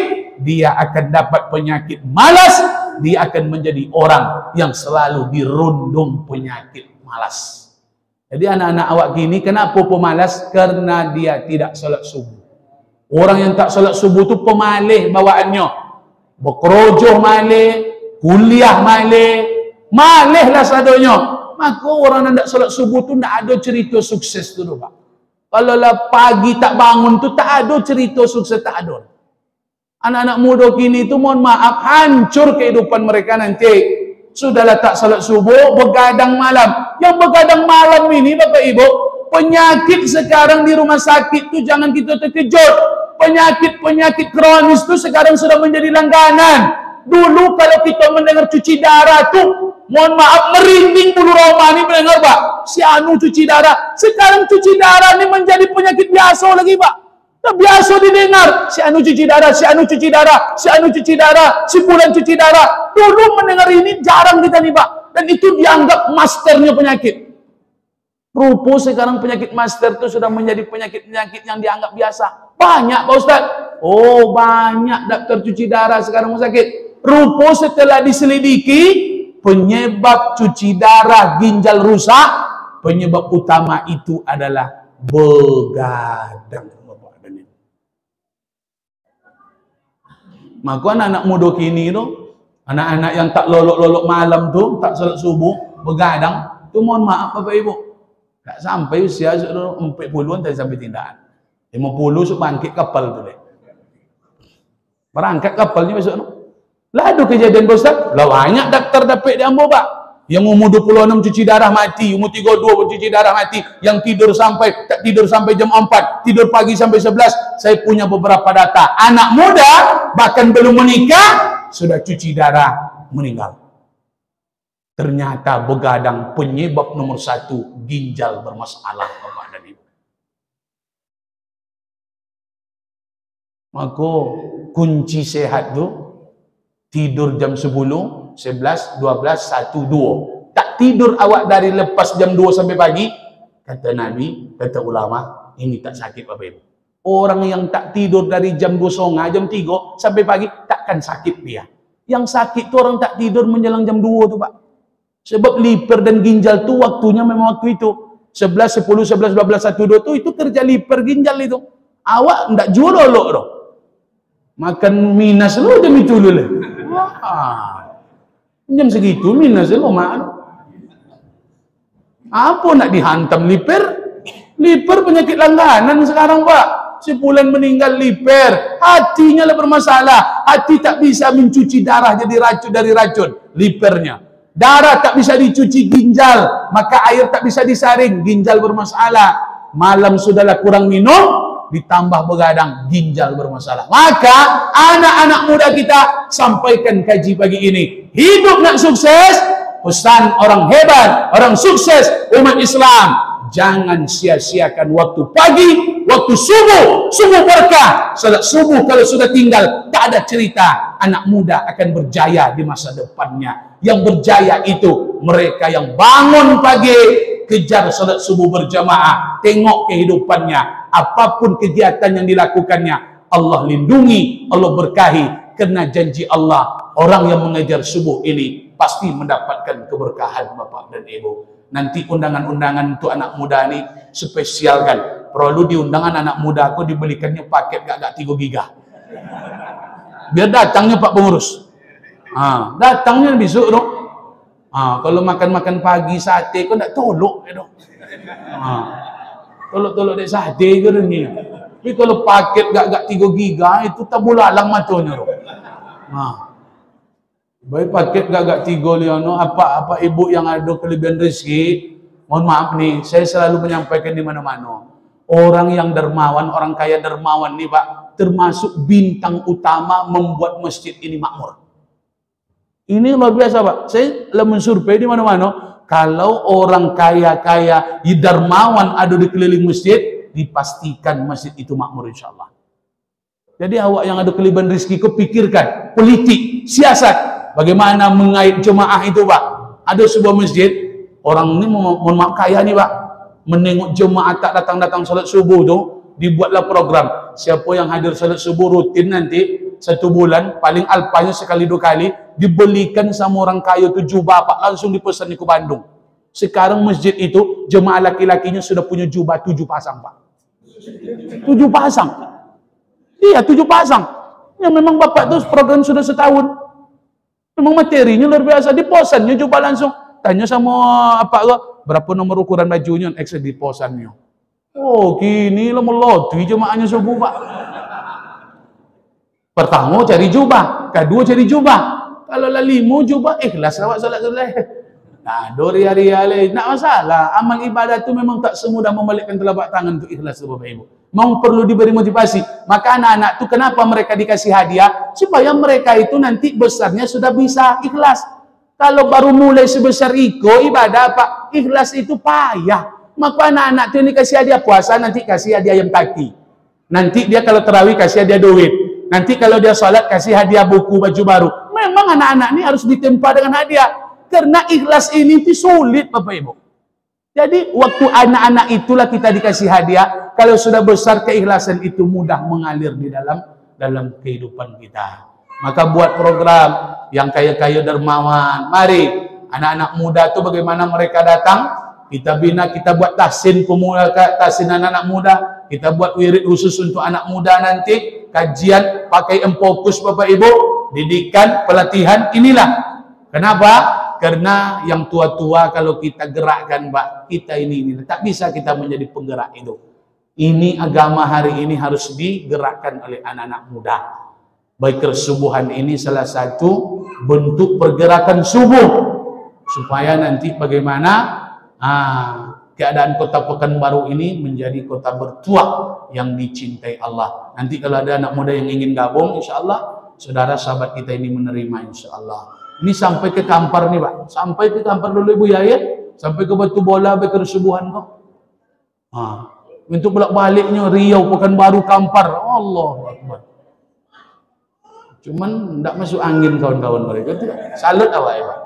Speaker 1: dia akan dapat penyakit malas, dia akan menjadi orang yang selalu dirundung penyakit malas. Jadi anak-anak awak gini kenapa pemalas? Karena dia tidak salat subuh. Orang yang tak salat subuh tu pemalih bawaannya, berkerojoh malih, kuliah malih lah sadonya. Maka orang yang tak salat subuh tu tak ada cerita sukses tu Pak. Kalau lah pagi tak bangun tu tak ada cerita sukses, tak ada. Anak-anak muda kini tu mohon maaf, hancur kehidupan mereka nanti. Sudahlah tak salat subuh, begadang malam. Yang begadang malam ini Bapak Ibu, penyakit sekarang di rumah sakit tu jangan kita terkejut. Penyakit kronis tu sekarang sudah menjadi langganan. Dulu kalau kita mendengar cuci darah tu, mohon maaf, merinding bulu roma ni mendengar Pak, si anu cuci darah. Sekarang cuci darah ni menjadi penyakit biasa lagi Pak. Tak biasa didengar, si anu cuci darah, si anu cuci darah, si anu cuci darah, si bulan cuci darah. Dulu mendengar ini jarang kita nih Pak. Dan itu dianggap masternya penyakit. Rupa sekarang penyakit master itu sudah menjadi penyakit-penyakit yang dianggap biasa. Banyak Pak Ustaz. Oh, banyak dokter cuci darah sekarang sakit. Rupa setelah diselidiki, penyebab cuci darah ginjal rusak, penyebab utama itu adalah begadang. Maka anak-anak muda kini tu, anak-anak yang tak lolok-lolok malam tu, tak salat subuh, begadang, tu mohon maaf Bapak Ibu. Tak sampai usia 40-an tak sampai tindakan. 50 sudah bangkit kapal tu deh. Berangkat kapalnya besok tu. Lah ada kejadian Ustaz. Lah banyak doktor dapat di Ambo Pak. Yang umur 26 cuci darah mati, umur 32 cuci darah mati, yang tak tidur sampai jam 4, tidur pagi sampai 11. Saya punya beberapa data. Anak muda bahkan belum menikah sudah cuci darah meninggal. Ternyata begadang penyebab nomor 1 ginjal bermasalah Bapak dan Ibu. Maka kunci sehat tu tidur jam 10, 11, 12, 1, 2. Tak tidur awak dari lepas jam 2 sampai pagi, kata Nabi, kata ulama, ini tak sakit Bapak Ibu. Orang yang tak tidur dari jam 2.30, jam 3 sampai pagi, takkan sakit dia. Yang sakit tu orang tak tidur menjelang jam 2 tu Pak. Sebab liver dan ginjal tu waktunya memang waktu itu. 11, 10, 11, 12, 1, 2 tu itu kerja liver ginjal itu. Awak ndak jual lolok tu. Makan minas lu jam itu dulu. Wah. Jam segitu minas lu mak. Apa nak dihantam liver? Liver penyakit langganan sekarang Pak. Sebulan meninggal liver. Hatinya lah bermasalah. Hati tak bisa mencuci darah jadi racun dari racun. Livernya. Darah tak bisa dicuci ginjal, maka air tak bisa disaring, ginjal bermasalah. Malam sudahlah kurang minum, ditambah begadang, ginjal bermasalah. Maka anak-anak muda kita sampaikan kaji pagi ini. Hidup nak sukses, pesan orang hebat, orang sukses umat Islam. Jangan sia-siakan waktu pagi, waktu subuh berkah. Salat subuh kalau sudah tinggal, tak ada cerita. Anak muda akan berjaya di masa depannya. Yang berjaya itu mereka yang bangun pagi, kejar salat subuh berjamaah, tengok kehidupannya, apapun kegiatan yang dilakukannya, Allah lindungi, Allah berkahi. Karena janji Allah, orang yang mengejar subuh ini pasti mendapatkan keberkahan Bapak dan Ibu. Nanti undangan-undangan untuk anak muda ini spesial kan. Perlu diundangan anak muda aku dibelikannya paket gak 3 giga. Biar datangnya Pak Pengurus. Datangnya besok dong. Kalau makan-makan pagi sate kau nak tolok dong. Tolok-tolok dek sate ke ni. Tapi kalau paket gak 3 giga itu tabulalang matanya dong. Baik paket gagak 3 liono, apa ibu yang ada kelebihan rezeki, mohon maaf nih, saya selalu menyampaikan di mana-mana. Orang yang dermawan, orang kaya dermawan nih Pak, termasuk bintang utama membuat masjid ini makmur. Ini luar biasa Pak. Saya mensurvei di mana-mana, kalau orang kaya-kaya, dermawan ada di keliling masjid, dipastikan masjid itu makmur insyaAllah. Jadi awak yang ada kelebihan rezeki, kepikirkan politik, siasat, bagaimana mengait jemaah itu Pak. Ada sebuah masjid, orang ini mohon maaf kaya nih Pak, menengok jemaah tak datang-datang salat subuh tu, dibuatlah program. Siapa yang hadir salat subuh rutin nanti 1 bulan, paling alpanya sekali 2 kali, dibelikan sama orang kaya tu jubah Pak, langsung dipesan ke Bandung. Sekarang masjid itu jemaah laki-lakinya sudah punya jubah 7 pasang Pak. 7 pasang. Iya 7 pasang. Ya memang Bapak tu program sudah setahun. Memang materinya luar biasa. Di posannya jubah langsung. Tanya sama apa berapa nomor ukuran bajunya, X di posannya. Oh, gini lah melotui jemaahnya subuh Pak. Pertama cari jubah, kedua cari jubah. Kalau lah 5 jubah, ikhlas awak salat. Nah, ria-ria le, tak masalah. Amal ibadah itu memang tak semudah membalikkan telapak tangan untuk ikhlas Bapak Ibu. Memang perlu diberi motivasi. Maka anak-anak itu kenapa mereka dikasih hadiah? Supaya mereka itu nanti besarnya sudah bisa ikhlas. Kalau baru mulai sebesar iko ibadah Pak, ikhlas itu payah. Maka anak-anak itu dikasih hadiah puasa, nanti kasih hadiah ayam kaki. Nanti dia kalau terawih kasih hadiah duit. Nanti kalau dia sholat kasih hadiah buku baju baru. Memang anak-anak ini harus ditempa dengan hadiah. Karena ikhlas ini itu sulit Bapak Ibu. Jadi waktu anak-anak itulah kita dikasih hadiah. Kalau sudah besar keikhlasan itu mudah mengalir di dalam kehidupan kita. Maka buat program yang kaya-kaya dermawan. Mari anak-anak muda itu bagaimana mereka datang, kita bina, kita buat tahsin pemuda, tahsin anak-anak muda. Kita buat wirid khusus untuk anak muda nanti, kajian pakai emfokus Bapak Ibu, didikan, pelatihan, inilah. Kenapa? Karena yang tua-tua kalau kita gerakkan Pak, kita ini tak bisa kita menjadi penggerak itu. Ini agama hari ini harus digerakkan oleh anak-anak muda. Baik kesubuhan ini salah satu bentuk pergerakan subuh supaya nanti bagaimana keadaan kota Pekanbaru ini menjadi kota bertuah yang dicintai Allah. Nanti kalau ada anak muda yang ingin gabung, insya Allah saudara sahabat kita ini menerima insya Allah. Ini sampai ke Kampar nih Pak, sampai ke Kampar dulu Ibu Yayat, sampai ke Batu Bola, sampai ke Subuhan kok. Untuk bolak-baliknya Riau, Pekanbaru, Kampar, Allah Akbar. Cuman tidak masuk angin kawan-kawan mereka itu. Salut awak ya Pak.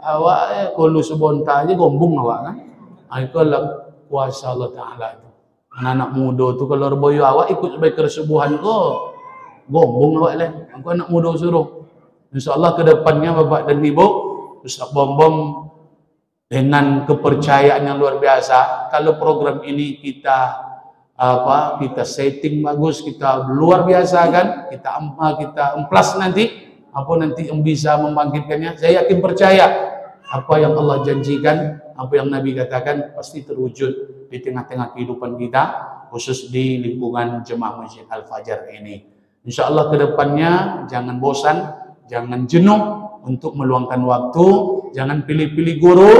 Speaker 1: Awak kalau sebonta aja gombong awak kan. Itulah kuasa Allah Ta'ala itu. Anak-anak muda tu kalau reboyo awak ikut sebagai kesubuhan kok. Gombong awak lah. Aku anak muda suruh. InsyaAllah ke depannya Bapak dan Ibu, Ustaz Bom dengan kepercayaan yang luar biasa. Kalau program ini kita setting bagus, kita luar biasa kan, kita emplas nanti, nanti yang bisa membangkitkannya. Saya yakin percaya apa yang Allah janjikan, apa yang Nabi katakan pasti terwujud di tengah-tengah kehidupan kita, khusus di lingkungan Jemaah Masjid Al-Fajar ini. InsyaAllah ke depannya jangan bosan, jangan jenuh untuk meluangkan waktu, jangan pilih-pilih guru,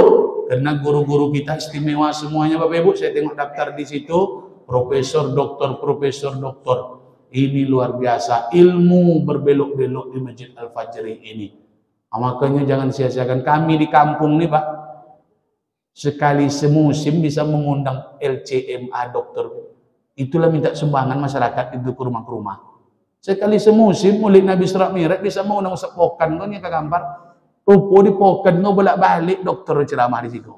Speaker 1: karena guru-guru kita istimewa semuanya Bapak Ibu. Saya tengok daftar di situ, profesor, doktor. Ini luar biasa, ilmu berbelok-belok di Masjid Al-Fajri ini. Makanya jangan sia-siakan. Kami di kampung nih Pak, sekali semusim bisa mengundang LCMA dokter. Itulah minta sumbangan masyarakat itu ke rumah-rumah. Sekali semusim Maulid Nabi Isra Mi'raj bisa mengundang Ustaz Pokan kan yang ke Kampar. Rupo di Pokan no bolak-balik dokter ceramah di situ.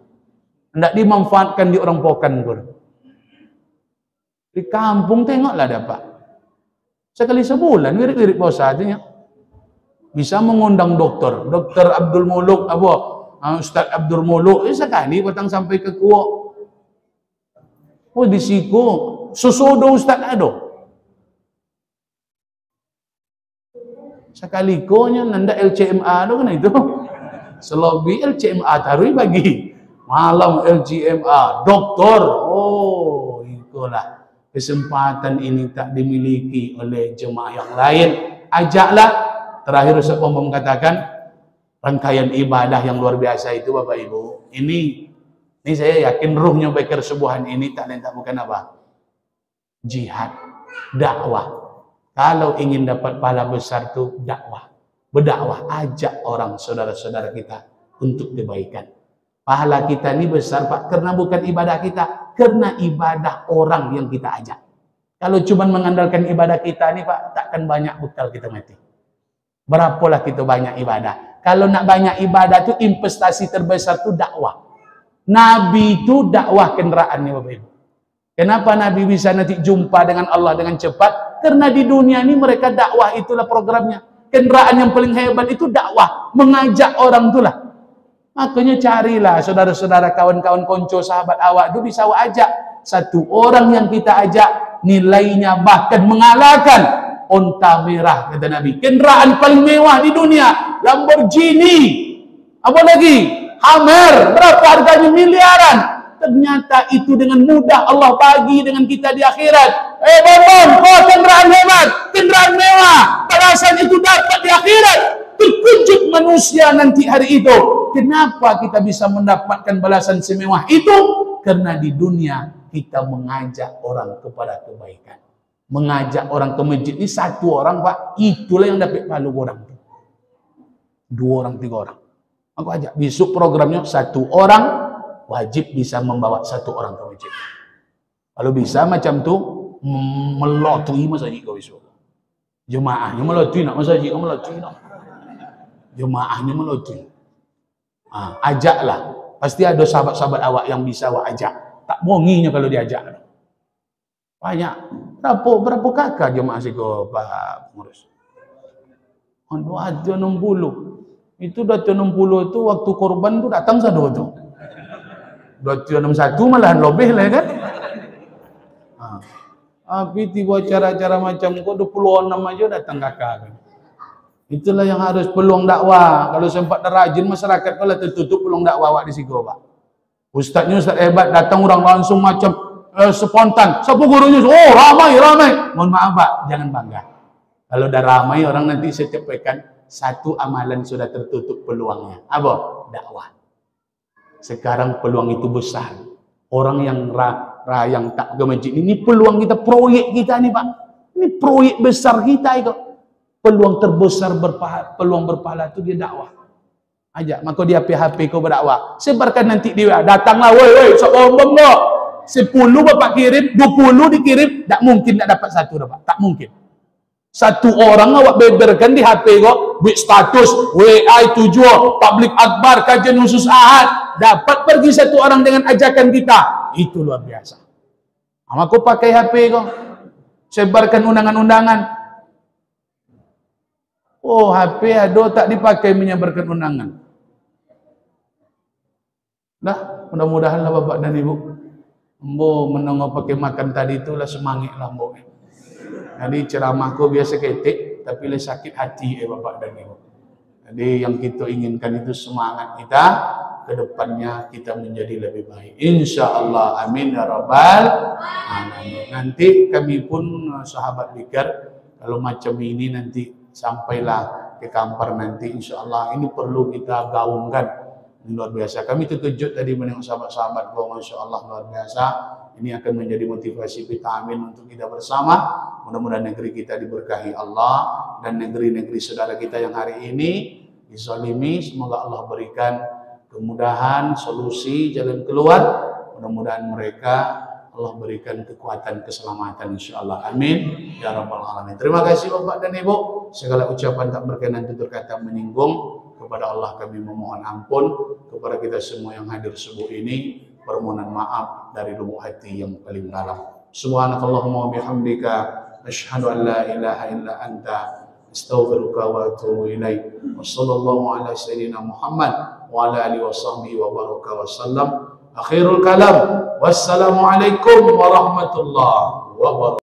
Speaker 1: Hendak dimanfaatkan di orang Pokan pun. Di kampung tengoklah dapat. Sekali sebulan wirid-wirid puasa aja. Bisa mengundang dokter Abdul Muluk Ustaz Abdul Muluk sekali datang sampai ke Kuok. Oh di siku susudo Ustaz ada. Sekali konya nanda LCMA do kan itu. Selobi LCMA taruh bagi. Malam LCMA doktor. Oh, itulah kesempatan ini tak dimiliki oleh jemaah yang lain. Ajaklah. Terakhir Ustaz Bom katakan, rangkaian ibadah yang luar biasa itu Bapak Ibu. Ini saya yakin ruhnya Baker Subuhan ini tak lain tak bukan apa? Jihad, dakwah. Kalau ingin dapat pahala besar itu dakwah. Berdakwah, ajak orang saudara-saudara kita untuk kebaikan. Pahala kita ini besar Pak, karena bukan ibadah kita, karena ibadah orang yang kita ajak. Kalau cuma mengandalkan ibadah kita ini Pak, takkan banyak bekal kita mati. Berapalah kita banyak ibadah. Kalau nak banyak ibadah itu investasi terbesar itu dakwah. Nabi itu dakwah kendaraan nih Bapak Ibu. Kenapa Nabi bisa nanti jumpa dengan Allah dengan cepat? Karena di dunia ini mereka dakwah, itulah programnya. Kendaraan yang paling hebat itu dakwah, mengajak orang itulah. Makanya carilah saudara-saudara, kawan-kawan, konco, sahabat awak itu bisa awak ajak. Satu orang yang kita ajak nilainya bahkan mengalahkan onta merah, kata Nabi. Kendaraan paling mewah di dunia, Lamborghini. Apa lagi? Hammer. Berapa harganya? Miliaran. Ternyata itu dengan mudah Allah bagi dengan kita di akhirat. Bambang, kau kendaraan hebat, kendaraan mewah, balasan itu dapat di akhirat. Terkejut manusia nanti hari itu. Kenapa kita bisa mendapatkan balasan semewah itu? Karena di dunia kita mengajak orang kepada kebaikan. Mengajak orang ke masjid ini satu orang Pak, itulah yang dapat pahala orang. 2 orang, 3 orang. Aku ajak besok programnya 1 orang wajib bisa membawa 1 orang ke masjid. Kalau bisa macam tu melotui masjid kau besok. Jemaahnya melotui nak masjid kau melotui nak. Jemaahnya melotui. Ajaklah. Pasti ada sahabat-sahabat awak yang bisa awak ajak. Tak bohonginya kalau diajak. Banyak. Berapa kakak jemaah sih kau Pak Pengurus? Ada 60. Itu dah 60 itu waktu korban tu datang satu tu. 261 malahan lebih lah kan. Tapi tiba cara-cara macam kau 26 aja datang kakak kan. Itulah yang harus peluang dakwah. Kalau sempat rajin masyarakat kalau tertutup peluang dakwah awak di situ Pak. Ustaznya ustaz hebat, datang orang langsung macam spontan. Siapa gurunya? Oh ramai. Mohon maaf Pak, jangan bangga. Kalau dah ramai orang nanti saya cepekan satu amalan sudah tertutup peluangnya. Apa? Dakwah. Sekarang peluang itu besar. Orang yang yang tak ke masjid ini peluang kita, proyek kita nih Pak. Ini proyek besar kita itu. Peluang terbesar peluang berpahala itu dia dakwah. Ajak, maka dia HP kau berdakwah. Sebarkan nanti dia datanglah, woi, sok bombong kok. 10 Bapak kirim, 20 dikirim, tak mungkin tak dapat 1 dapat. Tak mungkin. 1 orang awak beberkan di HP kok, buat status, WA 7, publik akbar, kajian khusus ahad, dapat pergi 1 orang dengan ajakan kita. Itu luar biasa. Aku pakai HP kok, sebarkan undangan-undangan. Oh, HP ada tak dipakai menyebarkan undangan. Dah, mudah-mudahanlah Bapak dan Ibu. Mbo menengok pakai makan tadi itulah semangat lah Mbo. Jadi ceramahku biasa ketik, tapi le sakit hati Bapak dan Ibu. Jadi yang kita inginkan itu semangat kita ke depannya kita menjadi lebih baik. Insya-Allah, amin ya rabbal alamin. Nanti kami pun sahabat Bikar kalau macam ini nanti sampailah ke Kampar nanti insya-Allah ini perlu kita gaungkan. Ini luar biasa. Kami terkejut tadi menengok sahabat-sahabat bahwa masya-Allah luar biasa. Ini akan menjadi motivasi kita amin untuk kita bersama. Mudah-mudahan negeri kita diberkahi Allah dan negeri-negeri saudara kita yang hari ini dizalimi, semoga Allah berikan kemudahan, solusi, jalan keluar. Mudah-mudahan mereka Allah berikan kekuatan, keselamatan insya-Allah. Amin ya rabbal alamin. Terima kasih Bapak dan Ibu. Segala ucapan tak berkenan tutur kata menyinggung kepada Allah kami memohon ampun. Kepada kita semua yang hadir subuh ini permohonan maaf dari lubuk hati yang paling dalam. Subhanakallahumma wa bihamdika asyhadu an la ilaha illa anta astaghfiruka wa atubu ilaik. Wassallallahu ala sayyidina Muhammad wa ala alihi wa sahbihi wa baraka wa sallam. Akhirul kalam. Wassalamualaikum warahmatullahi wabarakatuh.